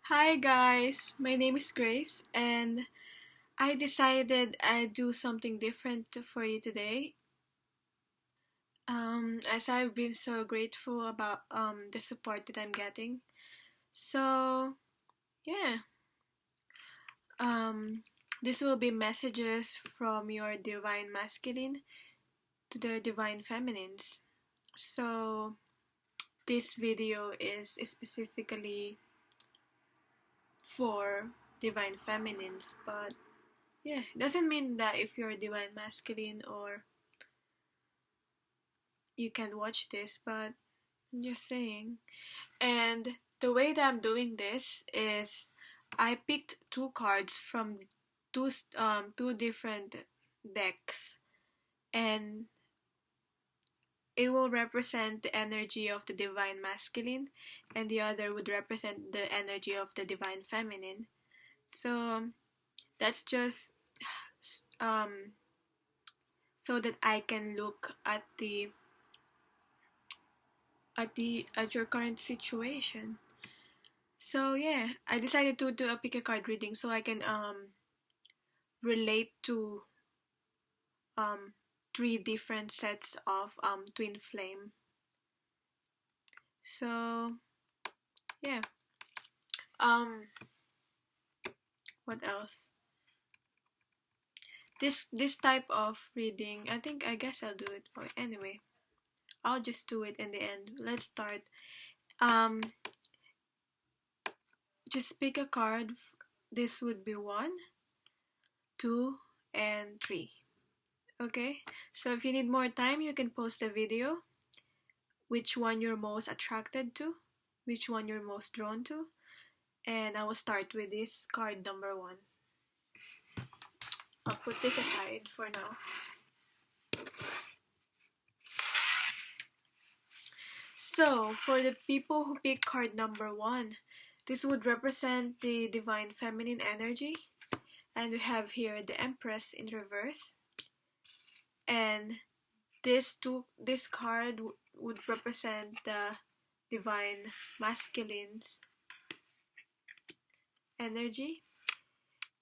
Hi guys, my name is Grace and I decided I'd do something different for you today. As I've been so grateful about the support that I'm getting. So, yeah. Um this will be messages from your divine masculine to the divine feminines. So, this video is specifically for divine feminines, but yeah, it doesn't mean that if you're divine masculine or you can watch this, but I'm just saying. And the way that I'm doing this is I picked two cards from two different decks, and it will represent the energy of the divine masculine, and the other would represent the energy of the divine feminine. So that's just um so that I can look at your current situation. So yeah, I decided to do a pick a card reading so I can relate to um three different sets of twin flame. So yeah. Um what else? This type of reading, I guess I'll do it. Oh, anyway, I'll just do it in the end. Let's start. Um just pick a card. This would be 1, 2, and 3. Okay? So if you need more time, you can pause the video which one you're most attracted to, which one you're most drawn to, and I will start with this card number 1. I'll put this aside for now. So, for the people who pick card number 1, this would represent the divine feminine energy, and we have here the Empress in reverse, and this card would represent the divine masculine's energy.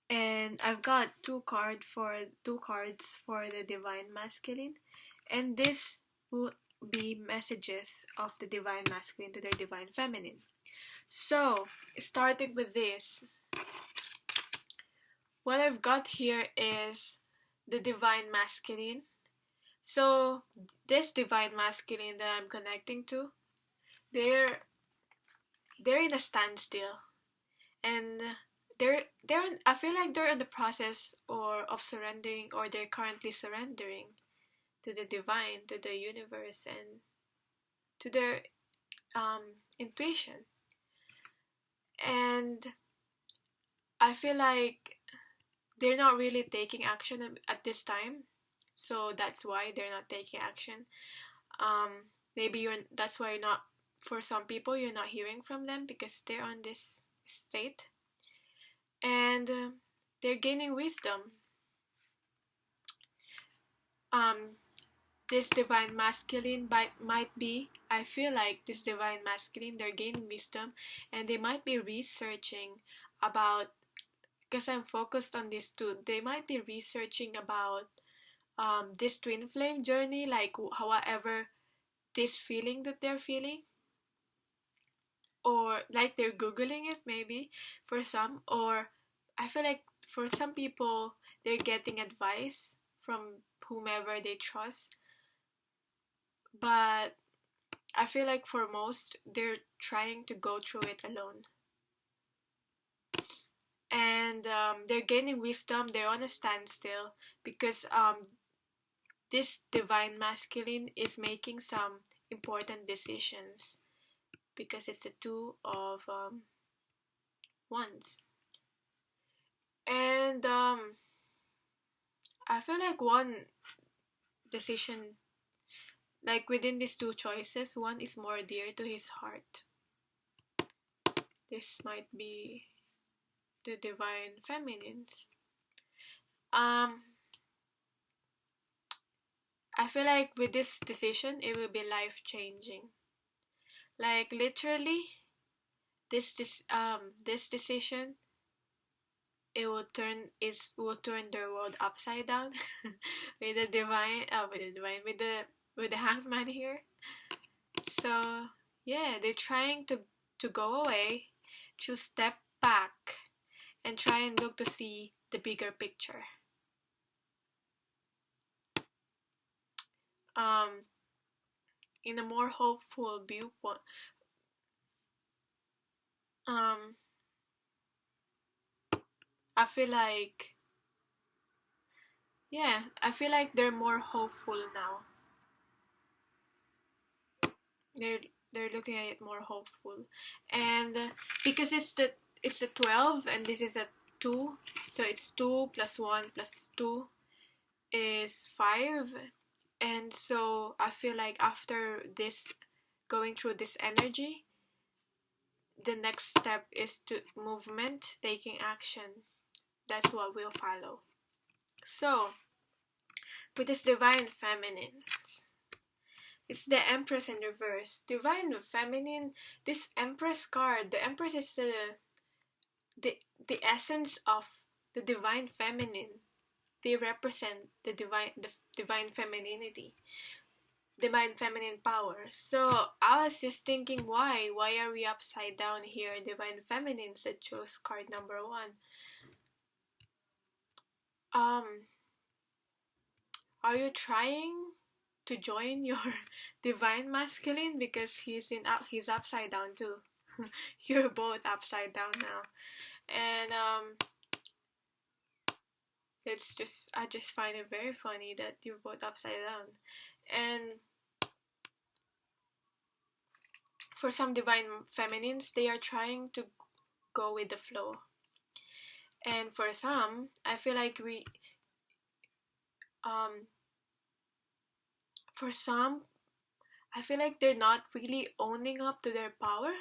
And I've got two cards for the divine masculine, and this will be messages of the divine masculine to their divine feminine. So, starting with this, what I've got here is the divine masculine. So, this divine masculine that I'm connecting to, they're they're in a standstill, and I feel like they're in the process or of surrendering, or they're currently surrendering to the divine, to the universe, and to their intuition. And I feel like they're not really taking action at this time, so that's why they're not taking action. Maybe that's why you're not. For some people, you're not hearing from them because they're on this state, and they're gaining wisdom. Um, this divine masculine might be, I feel like this divine masculine, they're gaining wisdom, and they might be researching about, because I'm focused on this too, they might be researching about this twin flame journey, like however this feeling that they're feeling, or like they're googling it maybe for some, or I feel like for some people they're getting advice from whomever they trust, but I feel like for most they're trying to go through it alone, and they're gaining wisdom. They're on a standstill because this divine masculine is making some important decisions because it's a two of wands. And I feel like one decision, like within these two choices, one is more dear to his heart. This might be the divine feminines. Um, I feel like with this decision, it will be life changing. Like literally, this decision, it will turn their world upside down with the with the hangman here. So yeah, they're trying to go away, to step back and try and look to see the bigger picture. In a more hopeful viewpoint, um, I feel like I feel like they're more hopeful now. They're they're looking at it more hopeful, and because it's a 12 and this is a 2, so it's 2 plus 1 plus 2 is 5, and so I feel like after this, going through this energy, the next step is to movement, taking action. That's what will follow. So with this divine feminine, it's the Empress in reverse. Divine feminine, this Empress card, the Empress is the the essence of the divine feminine. They represent the divine femininity, divine feminine power. So I was just thinking, why are we upside down here, divine feminines that chose card number 1? Are you trying to join your divine masculine, because he's upside down too? You're both upside down now, and I just find it very funny that you're both upside down. And for some divine feminines, they are trying to go with the flow, and for some, I feel like for some, I feel like they're not really owning up to their power.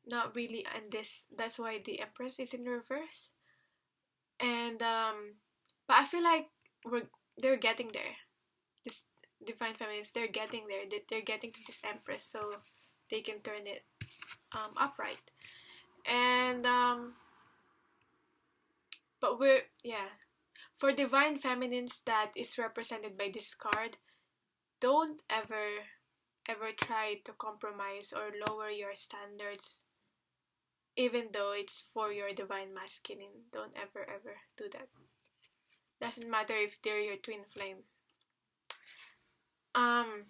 Not really, and that's why the Empress is in reverse. And but I feel like they're getting there. This divine feminines, they're getting there. They're getting to this Empress, so they can turn it upright. And but for divine feminines that is represented by this card, don't ever try to compromise or lower your standards, even though it's for your divine masculine. Don't ever do that. Doesn't matter if they're your twin flame. I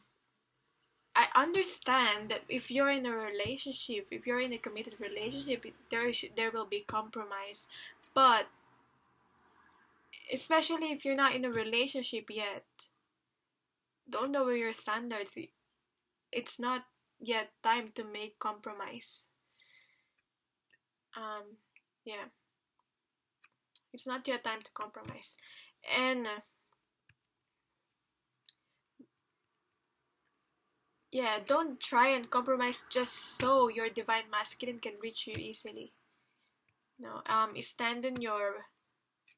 understand that if you're in a relationship, if you're in a committed relationship, there will be compromise, but especially if you're not in a relationship yet, don't lower your standards. It's not yet time to make compromise. Yeah, it's not yet time to compromise, and don't try and compromise just so your divine masculine can reach you easily. No, stand in your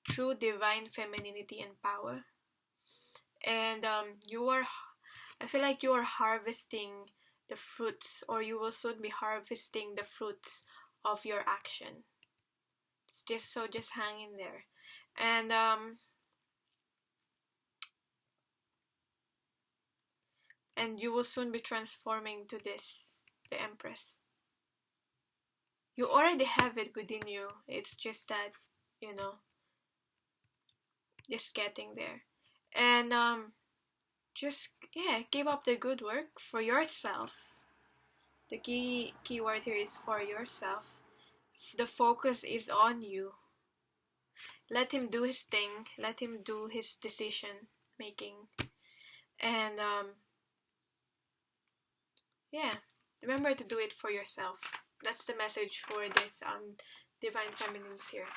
true divine femininity and power, and I feel like you are harvesting the fruits, or you will soon be harvesting the fruits of your action. It's just hang in there, and you will soon be transforming to the Empress. You already have it within you. It's just that, just getting there. And just keep up the good work for yourself. The key word here is for yourself. The focus is on you. Let him do his thing. Let him do his decision making. And remember to do it for yourself. That's the message for this divine feminines here.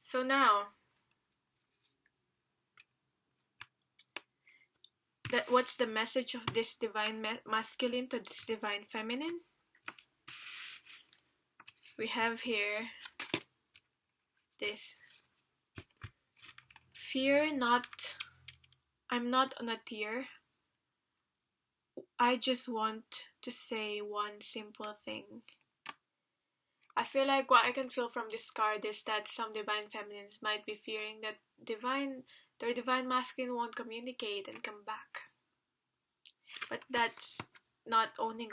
So now, what's the message of this divine masculine to this divine feminine? We have here this: fear not, I'm not on a tear. I just want just say one simple thing. I feel like what I can feel from this card is that some divine feminines might be fearing that their divine masculine won't communicate and come back. But that's not owning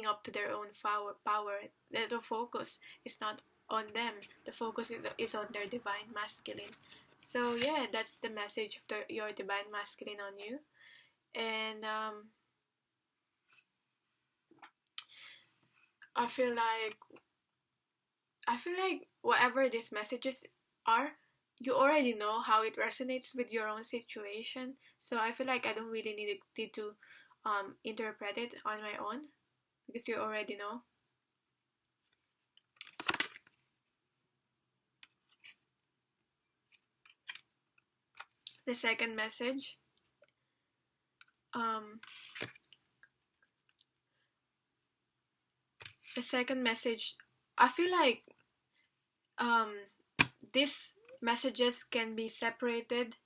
up to their own power. The focus is not on them. The focus is on their divine masculine. So yeah, that's the message of your divine masculine on you. And I feel like whatever these messages are, you already know how it resonates with your own situation. So I feel like I don't really need to interpret it on my own, because you already know. The second message, I feel like these messages can be separated.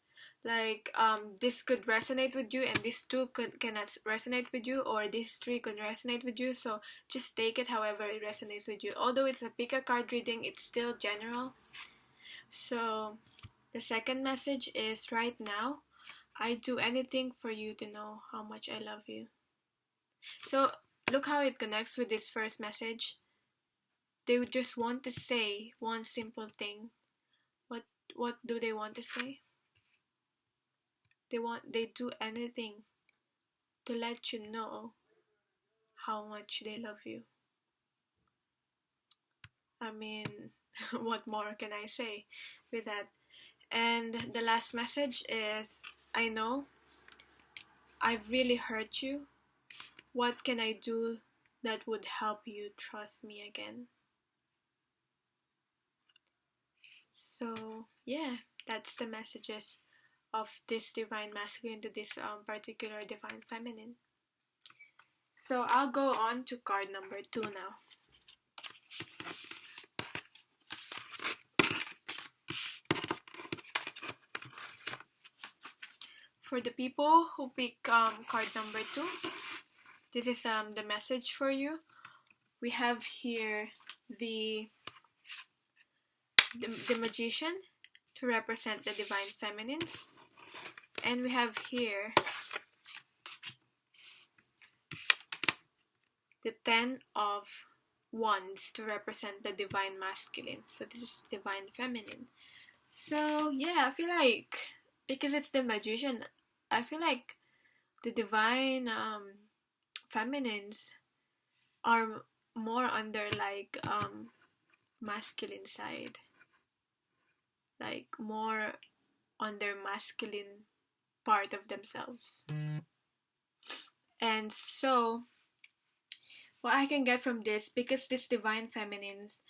Like this could resonate with you, and these two cannot resonate with you, or these three could resonate with you. So just take it however it resonates with you. Although it's a pick a card reading, it's still general. So the second message is, right now, I'd do anything for you to know how much I love you. So look how it connects with this first message. They would just want to say one simple thing. What do they want to say? They do anything to let you know how much they love you. I mean, what more can I say with that? And the last message is, I know I've really hurt you. What can I do that would help you trust me again? So yeah, that's the messages of this divine masculine to this particular divine feminine. So I'll go on to card number 2 now. For the people who pick card number 2, this is the message for you. We have here the magician to represent the divine feminines, and we have here the 10 of wands to represent the divine masculine. So this is divine feminine. So yeah, I feel like, because it's the magician, I feel like the divine feminines are more on their like masculine side, like more on their masculine part of themselves. And so what I can get from this, because this divine feminines,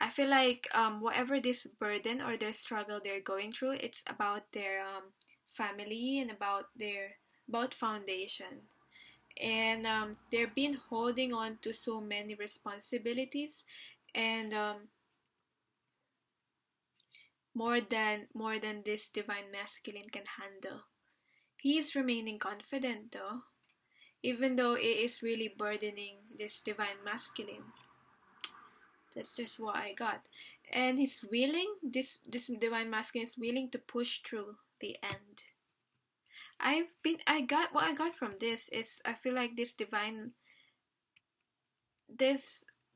I feel like whatever this burden or their struggle they're going through, it's about their family and about foundation. And they've been holding on to so many responsibilities, and more than this divine masculine can handle. He is remaining confident though, even though it is really burdening this divine masculine. That's just what I got. And he's willing, this divine masculine is willing to push through the end. What I got from this is, I feel like this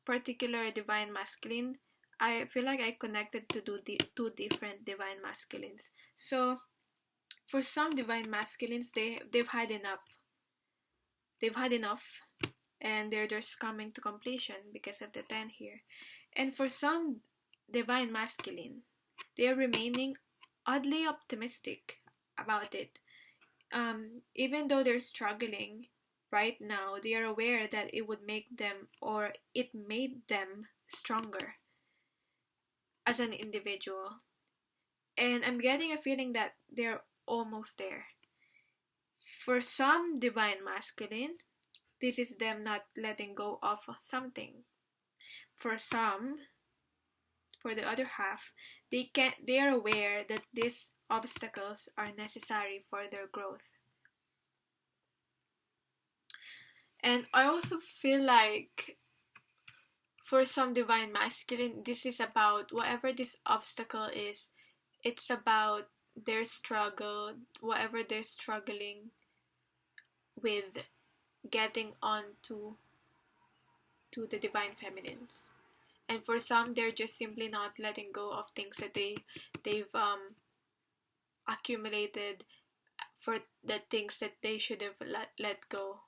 particular divine masculine, I feel like I connected to two different divine masculines. So for some divine masculines, they've had enough. They've had enough, and they're just coming to completion because of the 10 here. And for some divine masculine, they're remaining oddly optimistic about it. Even though they're struggling right now, they are aware that it would make them, or it made them stronger as an individual. And I'm getting a feeling that they're almost there. For some divine masculine, this is them not letting go of something. For the other half, they are aware that these obstacles are necessary for their growth. And I also feel like for some divine masculine, this is about whatever this obstacle is, it's about their struggle, whatever they're struggling with getting on to the divine feminines. And for some, they're just simply not letting go of things that they've accumulated for the things that they should have let go.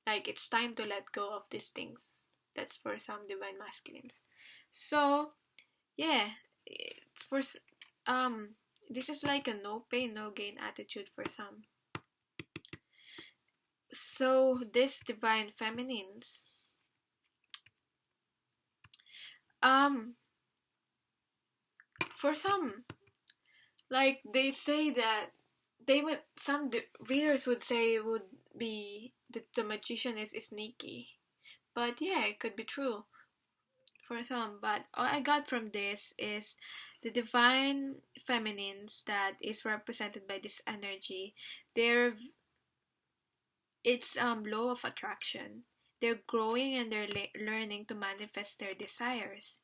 Like it's time to let go of these things. That's for some divine masculines. So yeah, for this is like a no pain no gain attitude for some. So this divine feminines, um for some, like they say that they would, some readers would say would be the magician is sneaky, but yeah, it could be true for some. But all I got from this is the divine feminines that is represented by this energy, they're, it's law of attraction, they're growing and they're learning to manifest their desires.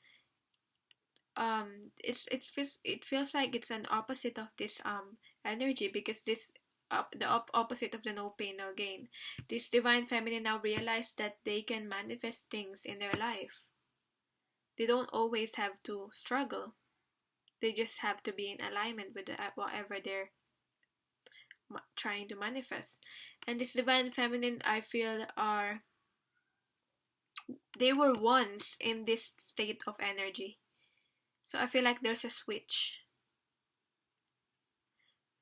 It feels like it's an opposite of this energy, because this opposite of the no pain no gain, this divine feminine now realize that they can manifest things in their life. They don't always have to struggle, they just have to be in alignment with whatever they're trying to manifest. And this divine feminine, I feel, are, they were once in this state of energy, so I feel like there's a switch.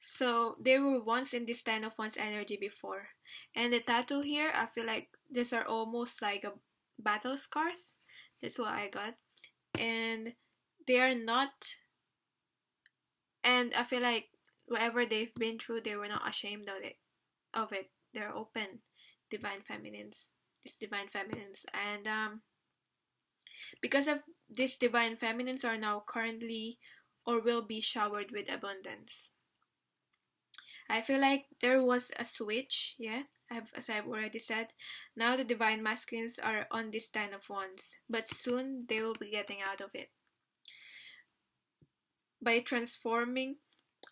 So they were once in this 10 of Wands energy before. And the tattoo here, I feel like these are almost like a battle scars. That's what I got. And they are not, and I feel like whatever they've been through, they were not ashamed of it. They're open, divine feminines. These divine feminines. And because of these divine feminines are now currently or will be showered with abundance. I feel like there was a switch, yeah, as I've already said. Now the divine masculines are on this 10 of Wands, but soon they will be getting out of it. By transforming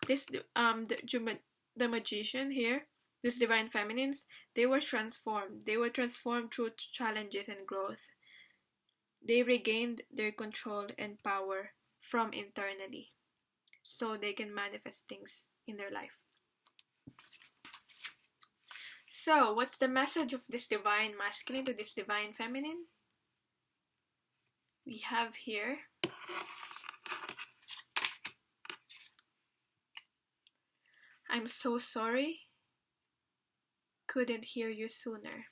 this, the magician here, these divine feminines, they were transformed. They were transformed through challenges and growth. They regained their control and power from internally, so they can manifest things in their life. So, what's the message of this divine masculine to this divine feminine? We have here, I'm so sorry, couldn't hear you sooner.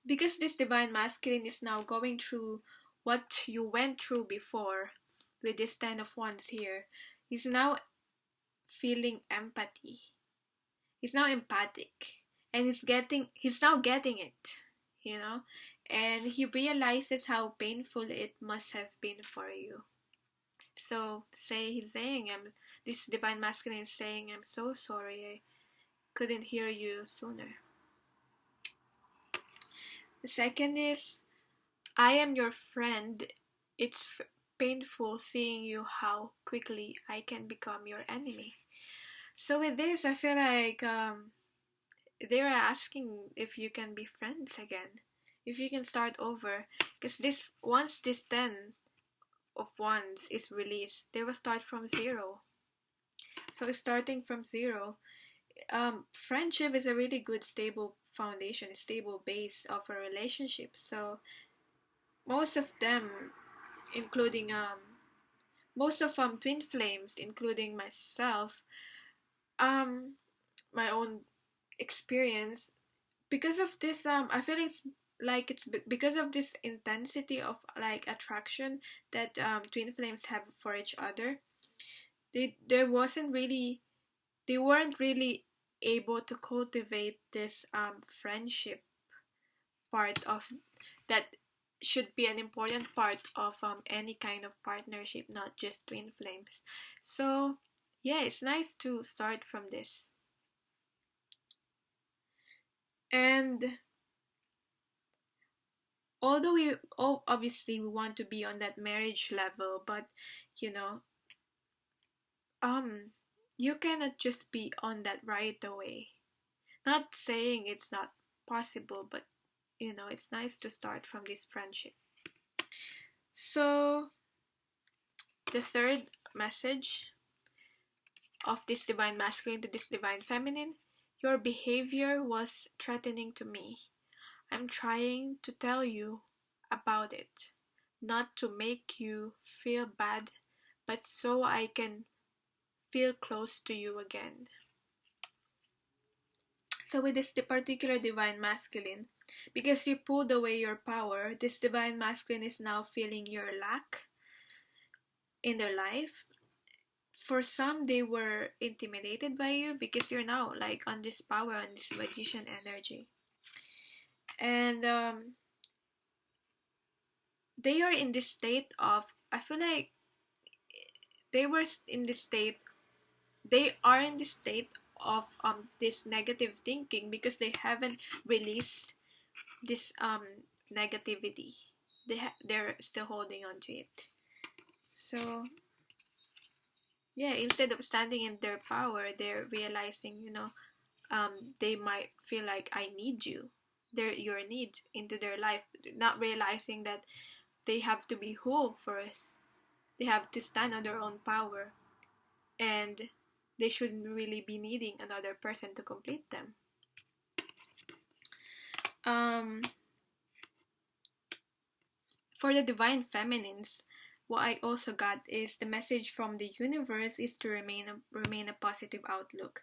Because this divine masculine is now going through what you went through before with this 10 of Wands here, he's now feeling empathy. He's now empathic, and he's now getting it, you know, and he realizes how painful it must have been for you. So he's saying, this divine masculine is saying, I'm so sorry, I couldn't hear you sooner. The second is, I am your friend. It's painful seeing you how quickly I can become your enemy. So with this, I feel like they're asking if you can be friends again, if you can start over, because this, once this 10 of Wands is released, they will start from zero. So starting from zero, friendship is a really good stable foundation, stable base of a relationship. So most of them, including most of twin flames, including myself, my own experience, because of this, I feel it's because of this intensity of like attraction that twin flames have for each other. They weren't really able to cultivate this friendship part of that should be an important part of any kind of partnership, not just twin flames. So yeah, it's nice to start from this. And although obviously we want to be on that marriage level, but you know, you cannot just be on that right away. Not saying it's not possible, but it's nice to start from this friendship. So the third message of this divine masculine to this divine feminine: your behavior was threatening to me. I'm trying to tell you about it, not to make you feel bad, but so I can feel close to you again. So with this particular divine masculine, because you pulled away your power, this divine masculine is now feeling your lack in their life. For some, they were intimidated by you because you're now like on this power, on this magician energy. And they are in this state of, I feel like they were in this state, they are in this state of this negative thinking because they haven't released this negativity. They're still holding on to it. So yeah, instead of standing in their power, they're realizing, they might feel like I need you. They're your needs into their life, not realizing that they have to be whole first. They have to stand on their own power, and they shouldn't really be needing another person to complete them. For the divine feminines, what I also got is the message from the universe is to remain a positive outlook,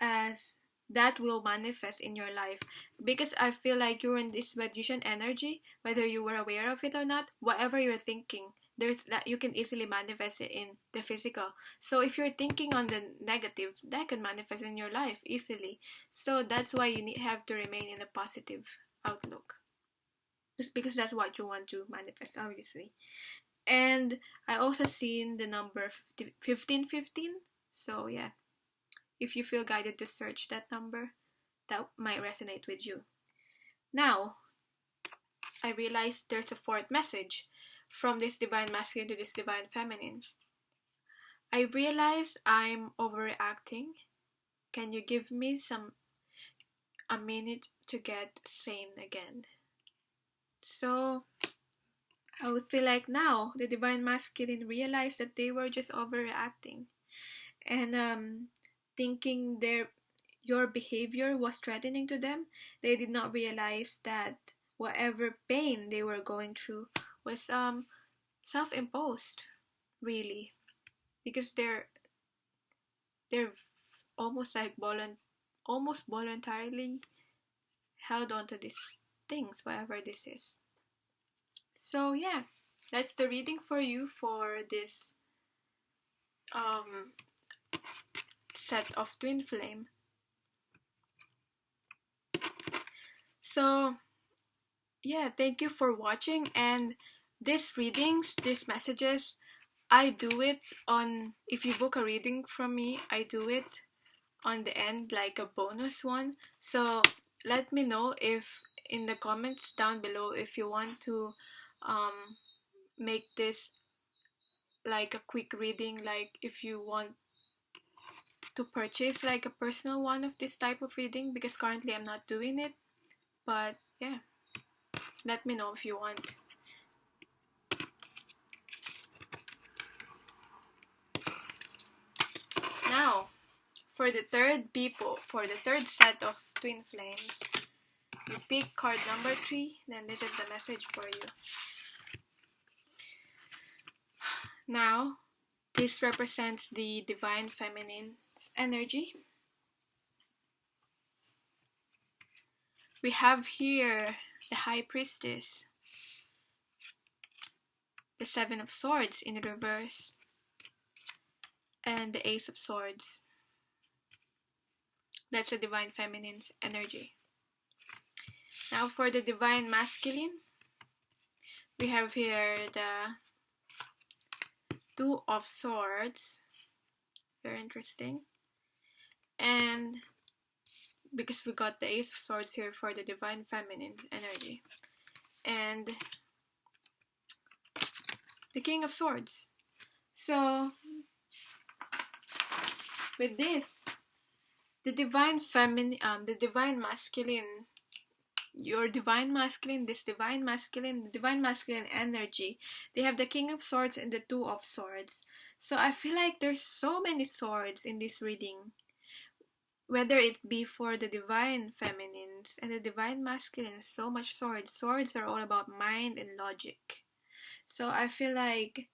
as that will manifest in your life. Because I feel like you're in this magician energy, whether you were aware of it or not. Whatever you're thinking, there's that you can easily manifest it in the physical. So if you're thinking on the negative, that can manifest in your life easily. So that's why you have to remain in a positive outlook, because that's what you want to manifest, obviously. And I also seen the number 1515. So yeah, if you feel guided to search that number, that might resonate with you. Now, I realized there's a fourth message from this divine masculine to this divine feminine. I realize I'm overreacting. Can you give me a minute to get sane again? So I would feel like now the divine masculine realized that they were just overreacting, and thinking your behavior was threatening to them. They did not realize that whatever pain they were going through was self-imposed, really, because they're almost like almost voluntarily held onto these things, whatever this is. So yeah, that's the reading for you for this set of twin flame. So yeah, thank you for watching. And these readings, these messages, I do it on, if you book a reading from me, I do it on the end, like a bonus one. So let me know if in the comments down below if you want to make this like a quick reading, like if you want to purchase like a personal one of this type of reading, because currently I'm not doing it. But yeah, let me know if you want. Now, for the third set of twin flames, you pick card number 3, then this is the message for you. Now, this represents the divine feminine's energy. We have here the High Priestess, the Seven of Swords in reverse, and the Ace of Swords. That's the divine feminine's energy. Now for the divine masculine, we have here the Two of Swords, very interesting, and because we got the Ace of Swords here for the Divine Feminine energy. And the King of Swords. So, with this, the Divine Feminine, the Divine Masculine, your Divine Masculine, this Divine Masculine, the Divine Masculine energy, they have the King of Swords and the Two of Swords. So I feel like there's so many swords in this reading. Whether it be for the Divine Feminines and the Divine Masculine, so much swords. Swords are all about mind and logic. So I feel like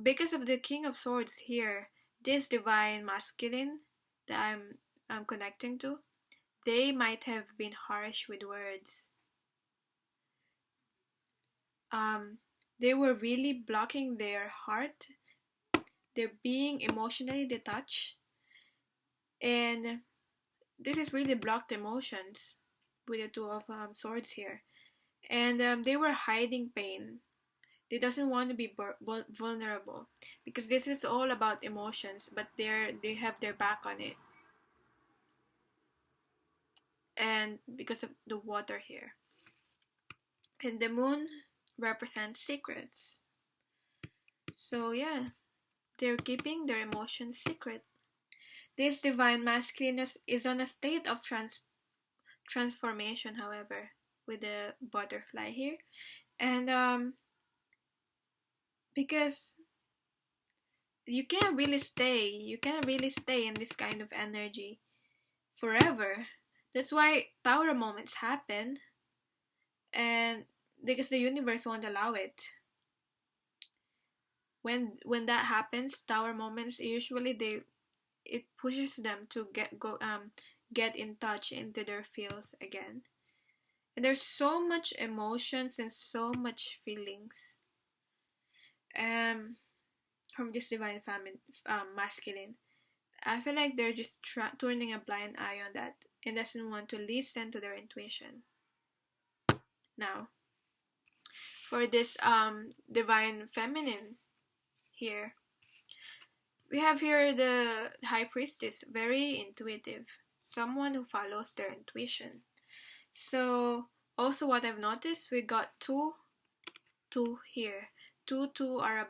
because of the King of Swords here, this Divine Masculine that I'm connecting to, they might have been harsh with words. They were really blocking their heart. They're being emotionally detached. And this is really blocked emotions with the Two of Swords here. And they were hiding pain. They doesn't want to be vulnerable because this is all about emotions, but they have their back on it. And because of the water here. And the moon represents secrets. So yeah, they're keeping their emotions secret. This Divine Masculine is on a state of transformation, however, with the butterfly here. And because you can't really stay in this kind of energy forever. That's why Tower moments happen, and because the universe won't allow it. When that happens, Tower moments usually it pushes them to get in touch into their feels again. And there's so much emotions and so much feelings from this Divine Masculine. I feel like they're just turning a blind eye on that and doesn't want to listen to their intuition. Now, for this Divine Feminine here, we have here the High Priestess, very intuitive, someone who follows their intuition. So, also what I've noticed, we got two here. Two are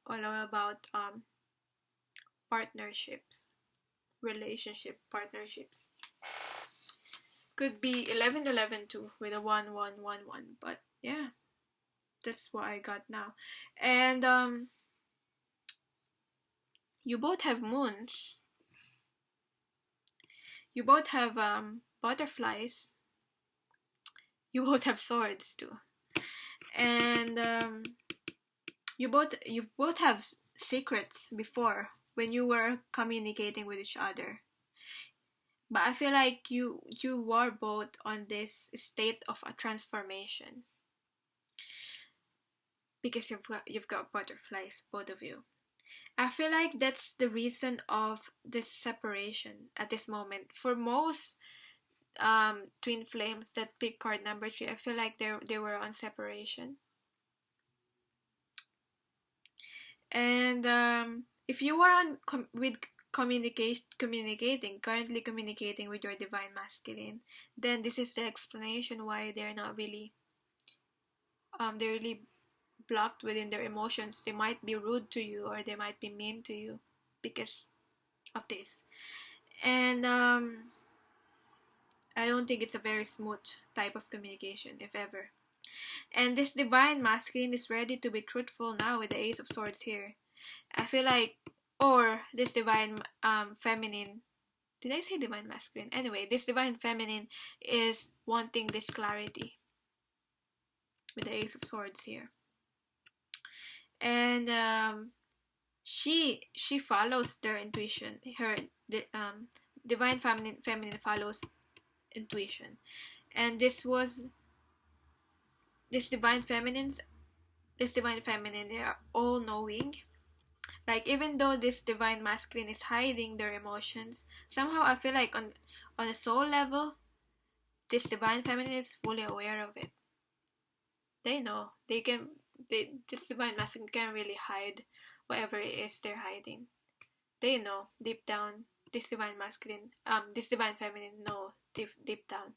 all about partnerships, partnerships. Could be 11 too with a 1 1 1 1, but yeah, that's what I got now. And you both have moons. You both have butterflies. You both have swords too. And you both have secrets before when you were communicating with each other. But I feel like you were both on this state of a transformation because you've got butterflies, both of you. I feel like that's the reason of this separation at this moment. For most twin flames that pick card number 3, I feel like they were on separation. And if you are currently communicating with your Divine Masculine, then this is the explanation why they're not really they're really blocked within their emotions. They might be rude to you or they might be mean to you because of this. And I don't think it's a very smooth type of communication, if ever. And this Divine Masculine is ready to be truthful now with the Ace of Swords here. I feel like, or this Divine Feminine, did I say Divine Masculine? Anyway, this Divine Feminine is wanting this clarity with the Ace of Swords here. And she follows their intuition. Her Divine Feminine follows intuition. And this Divine Feminine, they are all knowing. Like, even though this Divine Masculine is hiding their emotions, somehow I feel like on a soul level, this Divine Feminine is fully aware of it. They know. This Divine Masculine can't really hide whatever it is they're hiding. They know, deep down, this divine masculine, this divine feminine know deep down.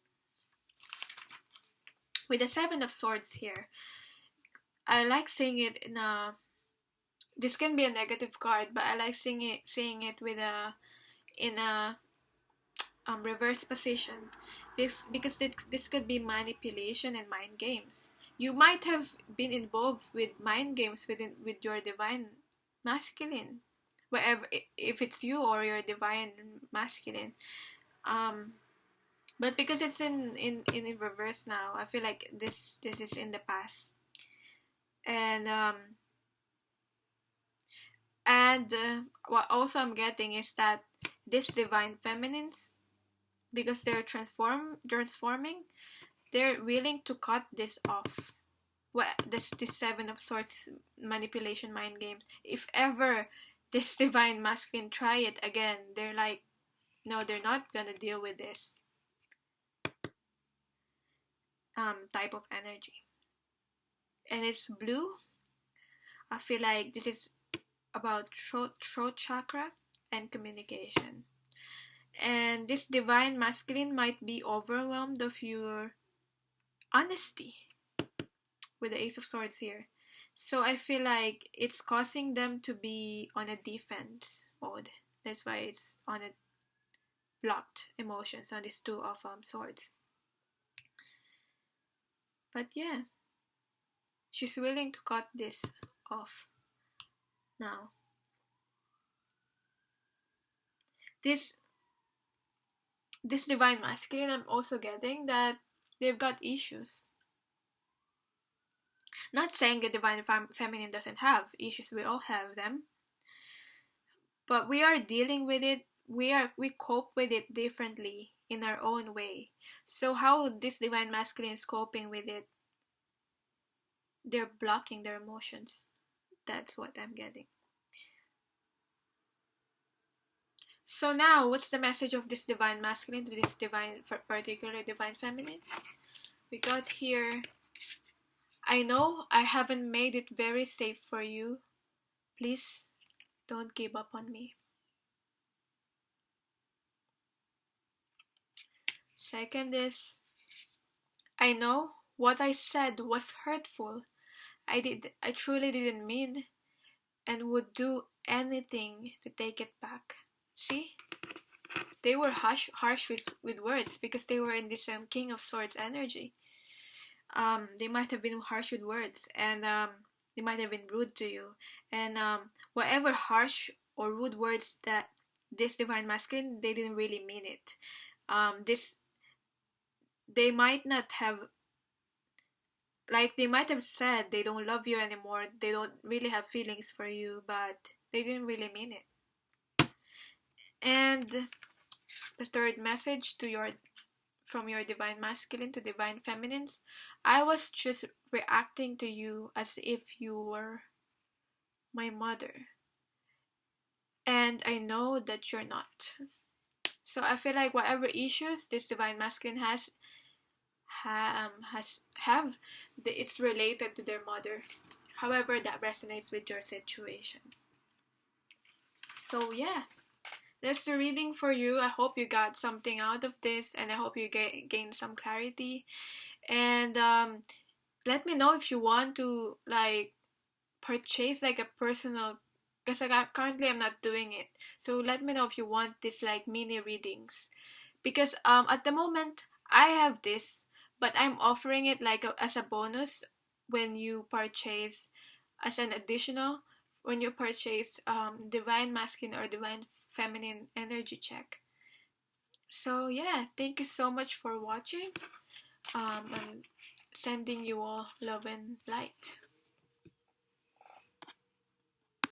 With the Seven of Swords here, I like seeing it in a, this can be a negative card, but I like seeing it with a, in a reverse position, because this could be manipulation and mind games. You might have been involved with mind games with your divine masculine, wherever, if it's you or your divine masculine. But because it's in reverse now, I feel like this is in the past. And what also I'm getting is that this divine feminines, because they're transforming, they're willing to cut this off. This Seven of Swords, manipulation, mind games. If ever this divine masculine try it again, they're like, no, they're not gonna deal with this type of energy. And it's blue. I feel like this is about throat chakra and communication. And this divine masculine might be overwhelmed of your honesty with the Ace of Swords here. So I feel like it's causing them to be on a defense mode. That's why it's on a blocked emotions on these Two of Swords. But yeah, she's willing to cut this off now. This divine masculine, I'm also getting that they've got issues. Not saying the divine feminine doesn't have issues, we all have them. But we are dealing with it, we cope with it differently in our own way. So how this divine masculine is coping with it, they're blocking their emotions. That's what I'm getting. So now, what's the message of this divine masculine to this particular divine feminine? We got here, I know I haven't made it very safe for you. Please don't give up on me. Second is, I know what I said was hurtful. I truly didn't mean, and would do anything to take it back. See? They were harsh with words because they were in this King of Swords energy. They might have been harsh with words, and they might have been rude to you. And whatever harsh or rude words that this divine masculine, they didn't really mean it. They might not have, like, they might have said they don't love you anymore, they don't really have feelings for you, but they didn't really mean it. And the third message from your divine masculine to divine feminines, I was just reacting to you as if you were my mother, and I know that you're not. So I feel like whatever issues this divine masculine it's related to their mother. However, that resonates with your situation. So yeah, that's the reading for you. I hope you got something out of this, and I hope you gain some clarity. And let me know if you want to purchase a personal, because currently I'm not doing it. So let me know if you want this mini readings, because at the moment I have this, but I'm offering it as a bonus when you purchase, as an additional, when you purchase divine masculine or divine feminine energy check. So yeah, thank you so much for watching. I'm sending you all love and light.